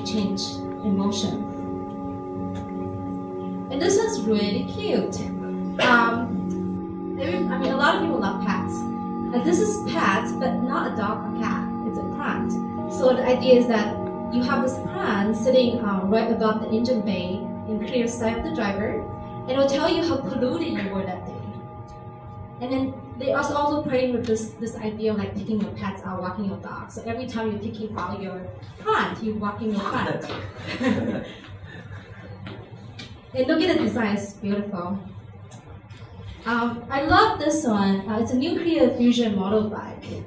change in motion. And this one's really cute. A lot of people love pets. And this is pet, but not a dog or cat. It's a plant. So the idea is that you have this plant sitting right above the engine bay in clear sight of the driver, and it will tell you how polluted you were that day. And then they also playing with this idea of like picking your pets out, walking your dog. So every time you're picking out your plant, you're walking your plant. And look at the design, it's beautiful. I love this one. It's a nuclear fusion motorbike.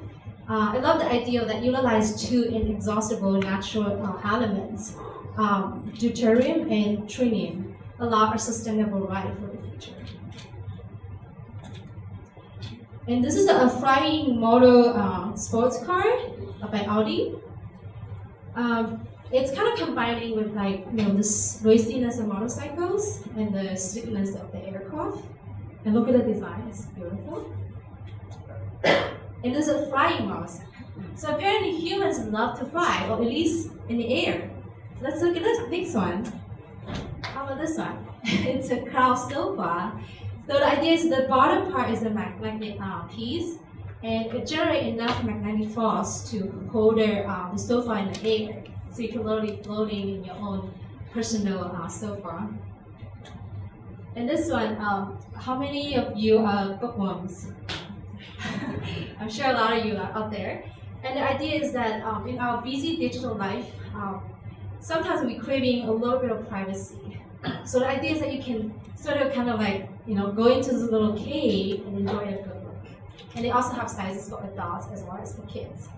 I love the idea that utilize two inexhaustible natural elements, deuterium and tritium, allow a sustainable ride for the future. And this is a flying motor sports car by Audi. It's kind of combining with this raciness of motorcycles and the sleekness of the aircraft. And look at the design, it's beautiful. And this is a flying mouse. So apparently humans love to fly, or at least in the air. So let's look at this next one. How about this one? It's a cloud sofa. So the idea is the bottom part is a magnetic piece, and it generates enough magnetic force to hold the sofa in the air. So you can literally floating in your own personal sofa. And this one, how many of you are bookworms? I'm sure a lot of you are out there. And the idea is that in our busy digital life, sometimes we're craving a little bit of privacy. So the idea is that you can sort of kind of go into this little cave and enjoy a good book. And they also have sizes for adults as well as for kids.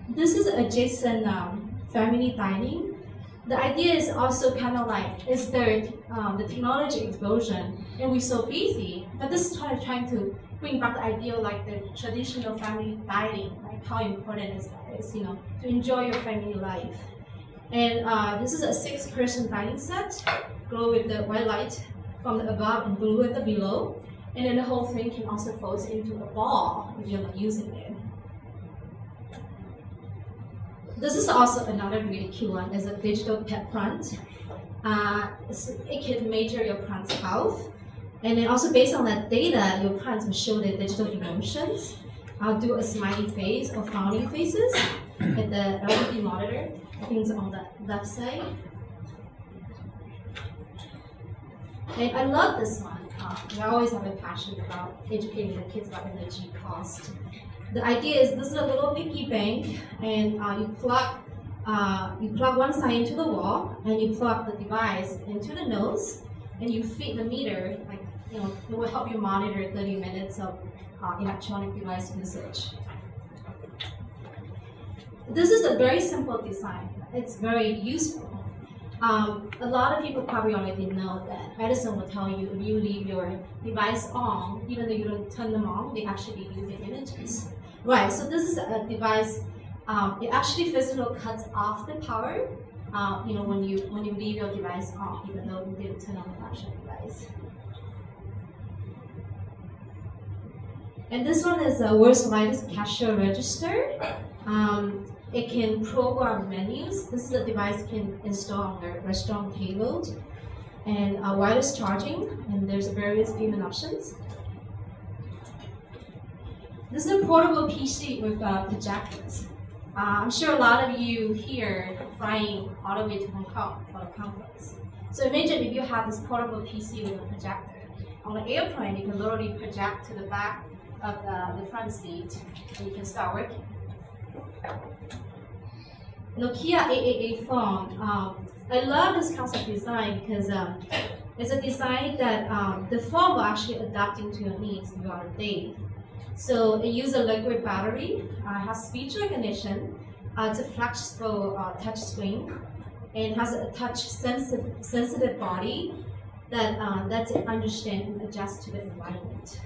This is adjacent family dining. The idea is also kind of is there the technology explosion, and we're so busy, but this is trying to bring back the idea of the traditional family dining, how important is that is, to enjoy your family life. And this is a 6-person dining set, glow with the white light from the above and blue at the below, and then the whole thing can also fold into a ball if you're not using it. This is also another really cute one. It's a digital pet plant. It can measure your plant's health, and then also based on that data, your plants will show their digital emotions. I'll do a smiley face or frowning faces at the LED monitor. I think it's on the left side. And I love this one. I always have a passion about educating the kids about energy cost. The idea is this is a little piggy bank, and you plug one side into the wall, and you plug the device into the nose, and you feed the meter. It will help you monitor 30 minutes of electronic device usage. This is a very simple design. It's very useful. A lot of people probably already know that Edison will tell you if you leave your device on, even though you don't turn them on, they actually use the images. Right, so this is a device, it actually physically cuts off the power, when you leave your device on, even though you didn't turn on the actual device. And this one is the world's lightest cashier register. It can program menus. This is a device can install on the restaurant table, and wireless charging, and there's various payment options. This is a portable PC with projectors. I'm sure a lot of you here are flying all the way to Hong Kong for the conference. So imagine if you have this portable PC with a projector. On the airplane, you can literally project to the back of the front seat, and you can start working. Nokia AAA Phone. I love this concept design because it's a design that the phone will actually adapt into your needs throughout the day. So it uses a liquid battery, has speech recognition, it's a flexible touch screen, and has a touch sensitive body that it understands and adjusts to the environment.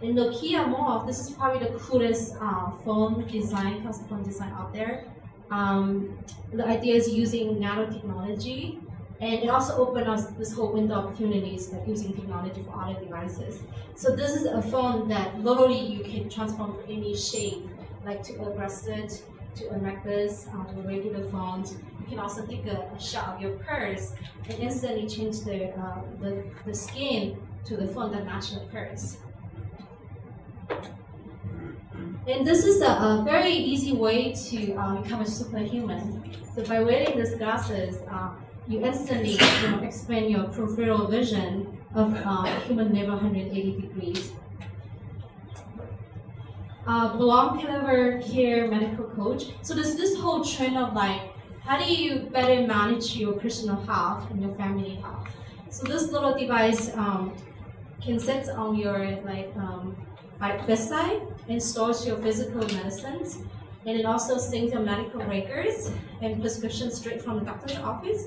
In Nokia Morph, this is probably the coolest phone design, custom phone design out there. The idea is using nanotechnology, and it also opens us this whole window of opportunities like using technology for other devices. So this is a phone that literally you can transform to any shape, like to a bracelet, to a necklace, to a regular phone. You can also take a shot of your purse and instantly change the skin to the phone that matches the purse. And this is a very easy way to become a superhuman. So by wearing these glasses, you instantly expand your peripheral vision of human level 180 degrees. Belong EverCare Medical Coach. So there's this whole trend of like, how do you better manage your personal health and your family health? So this little device can sit on your bedside and stores your physical medicines, and it also syncs your medical records and prescriptions straight from the doctor's office,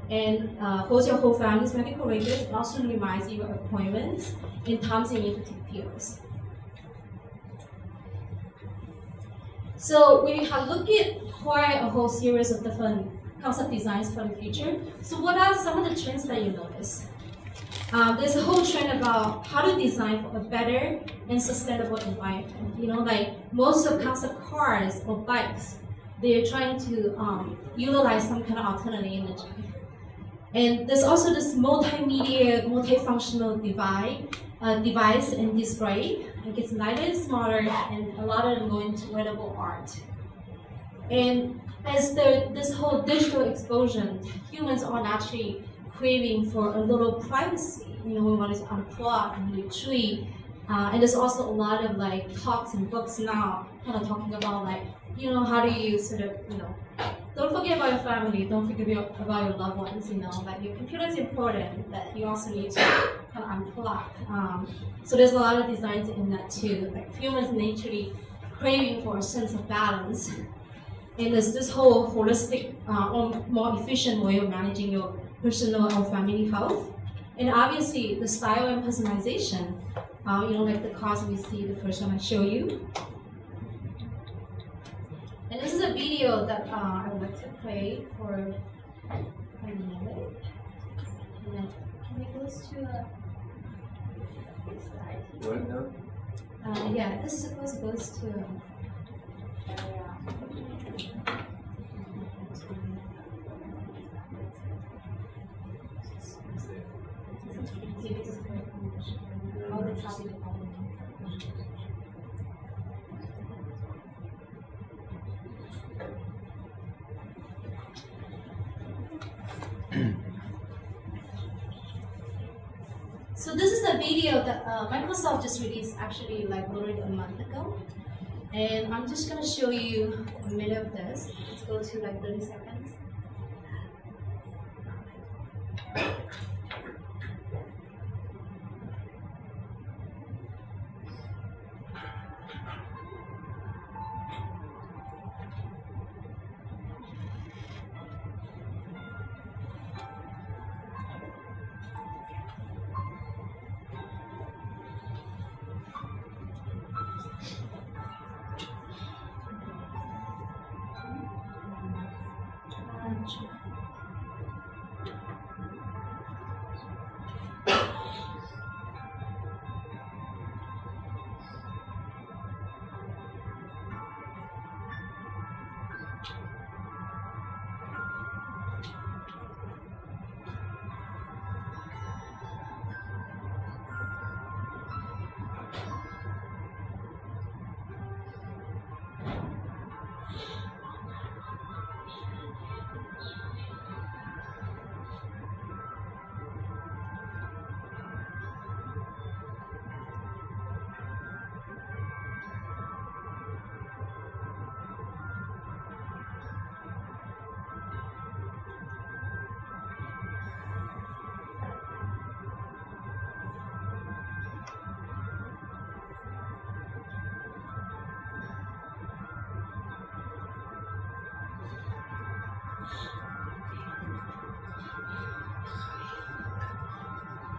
and holds your whole family's medical records. It also reminds you of appointments and times you need to take pills. So we have looked at quite a whole series of different concept designs for the future. So what are some of the trends that you notice? There's a whole trend about how to design for a better and sustainable environment. Like most of concept cars or bikes, they're trying to utilize some kind of alternative energy. And there's also this multimedia, multifunctional device and display. It gets lighter and smaller, and a lot of them go into wearable art. And as this whole digital explosion, humans are naturally craving for a little privacy. We want to unplug and retreat. And there's also a lot of like talks and books now kind of talking about like, how do you sort of, don't forget about your family, don't forget about your loved ones, like your computer is important, but you also need to kind of unplug. So there's a lot of designs in that too. Like humans naturally craving for a sense of balance. And there's this whole holistic, more efficient way of managing your personal or family health. And obviously the style and personalization, like the cars we see, the first one I show you. And this is a video that I would like to play for a minute. And then can we go to a slide? What now? Yeah, this supposed goes to all the traffic. So this is a video that Microsoft just released actually like already a month ago. And I'm just gonna show you a minute of this. Let's go to like 30 seconds.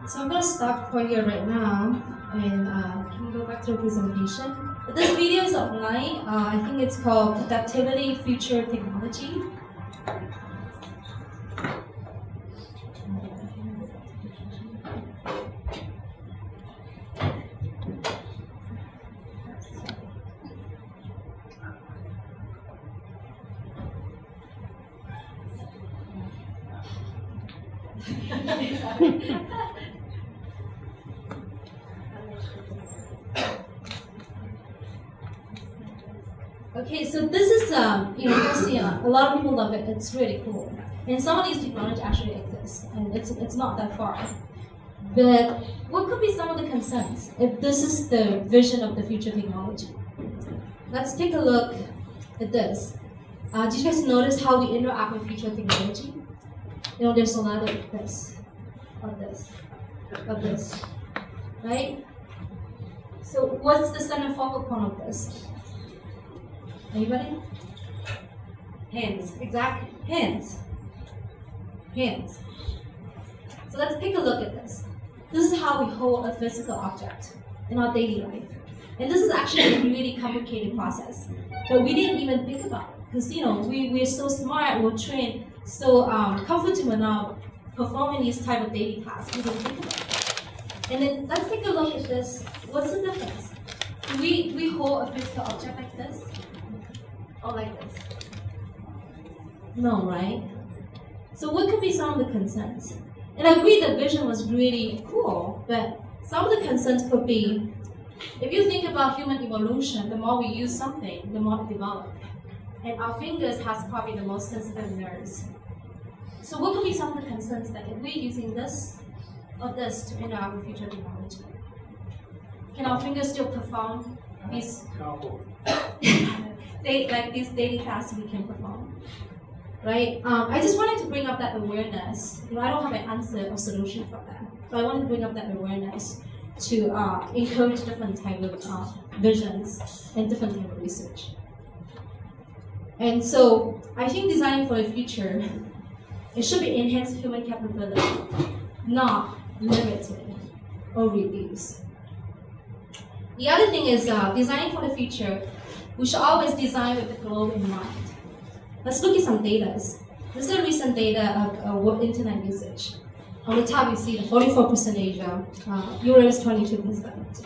So I'm going to stop for here right now, and can you go back to the presentation? This video is online. I think it's called Productivity Future Technology. Okay, so this is, you'll see a lot of people love it. It's really cool. And some of these technology actually exists, and it's not that far. But what could be some of the concerns if this is the vision of the future technology? Let's take a look at this. Did you guys notice how we interact with future technology? There's a lot of this, of this, right? So what's the center focal point of this? Anybody? Hands, exactly, hands. Hands. So let's take a look at this. This is how we hold a physical object in our daily life. And this is actually a really complicated process that we didn't even think about. Because we're so smart, we're trained, so comfortable now performing these type of daily tasks. We didn't think about it. And then let's take a look at this. What's the difference? Do we hold a physical object like this? Or like this? No, right? So what could be some of the concerns? And I agree the vision was really cool, but some of the concerns could be, if you think about human evolution, the more we use something, the more it develops. And our fingers has probably the most sensitive nerves. So what could be some of the concerns that if we're using this or this to interact with future technology? Can our fingers still perform these these daily tasks we can perform? Right? I just wanted to bring up that awareness. I don't have an answer or solution for that, but I want to bring up that awareness to encourage different type of visions and different type of research. And so I think designing for the future, it should be enhanced human capability, not limited or reduced. The other thing is designing for the future, we should always design with the globe in mind. Let's look at some data. This is the recent data of world internet usage. On the top, you see the 44% Asia, Europe is 22%,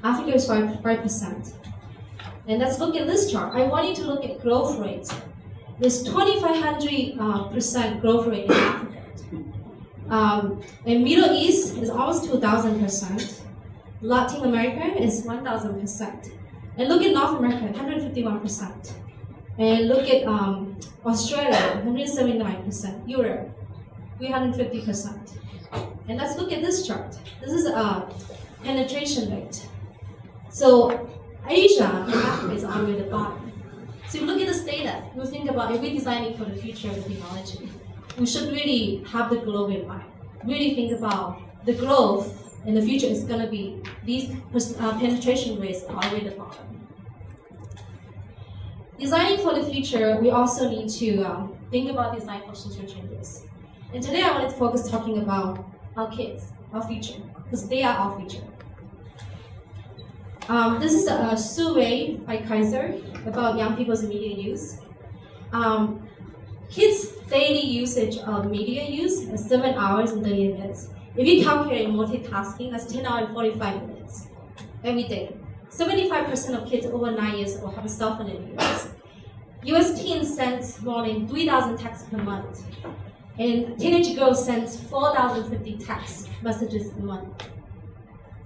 Africa is 5%. And let's look at this chart. I want you to look at growth rates. There's 2,500% growth rate in Africa. In Middle East is almost 2,000%. Latin America is 1,000%. And look at North America, 151%. And look at Australia, 179%. Europe, 350%. And let's look at this chart. This is a penetration rate. So Asia and Africa is all the way at the bottom. So if you look at this data, you think about if we're designing for the future of technology, we should really have the globe in mind. Really think about the growth in the future is going to be these penetration rates all the way at the bottom. Designing for the future, we also need to think about design for social changes. And today I wanted to focus talking about our kids, our future, because they are our future. This is a survey by Kaiser about young people's media use. Kids' daily usage of media use is 7 hours and 30 minutes. If you calculate multitasking, that's 10 hours and 45 minutes every day. 75% of kids over 9 years old have a cell phone in use. US teens send more than 3,000 texts per month. And teenage girls send 4,050 text messages a month.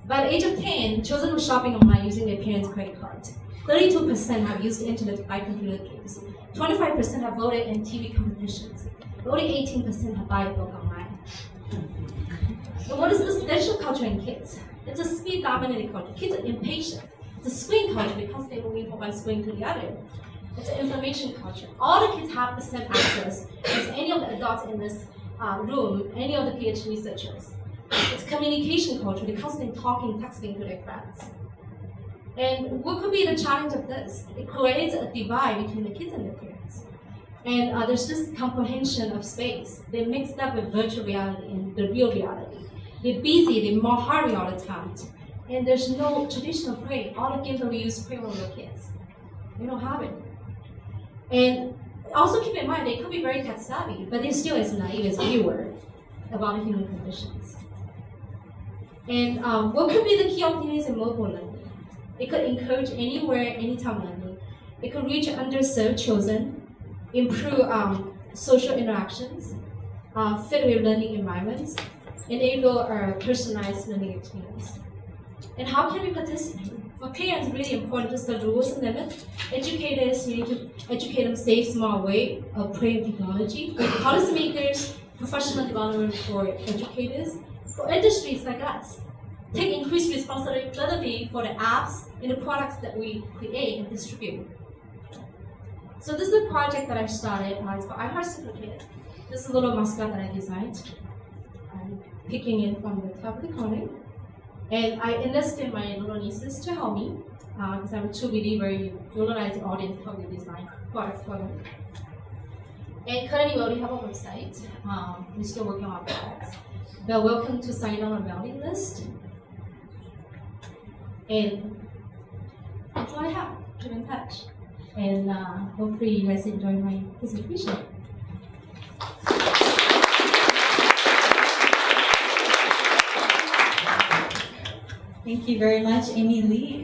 By the age of 10, children were shopping online using their parents' credit card. 32% have used the internet to buy computer games. 25% have voted in TV competitions. Only 18% have bought a book online. And what is this digital culture in kids? It's a speed-dominated culture. Kids are impatient. It's a screen culture because they're moving from one screen to the other. It's an information culture. All the kids have the same access as any of the adults in this room, any of the PhD researchers. It's communication culture. They're constantly talking, texting to their friends. And what could be the challenge of this? It creates a divide between the kids and their parents. And there's this comprehension of space. They're mixed up with virtual reality and the real reality. They're busy, they're more hurry all the time. And there's no traditional play. All the games that we use to play when we were kids. We don't have it. And also keep in mind, they could be very tech savvy, but they're still as naive as we were about the human conditions. And what could be the key opportunities in mobile learning? It could encourage anywhere, anytime learning. It could reach underserved children, improve social interactions, fit with learning environments, enable a personalized learning experience. And how can we participate? For parents, it's really important to set rules and limits. Educators, we need to educate them safe, smart way of playing technology. Policymakers, professional development for educators. For industries like us, take increased responsibility for the apps and the products that we create and distribute. So this is a project that I started. It's called iHeart Superkid. This is a little mascot that I designed. I'm picking it from the top of the corner. And I enlisted my little nieces to help me because I'm a true believer in utilize the audience to help you design products for them. And currently we already have a website. We're still working on our products. They're welcome to sign on a mailing list. And that's all I have. Keep in touch. And hopefully you guys enjoy my presentation. Thank you very much, Amy Lee.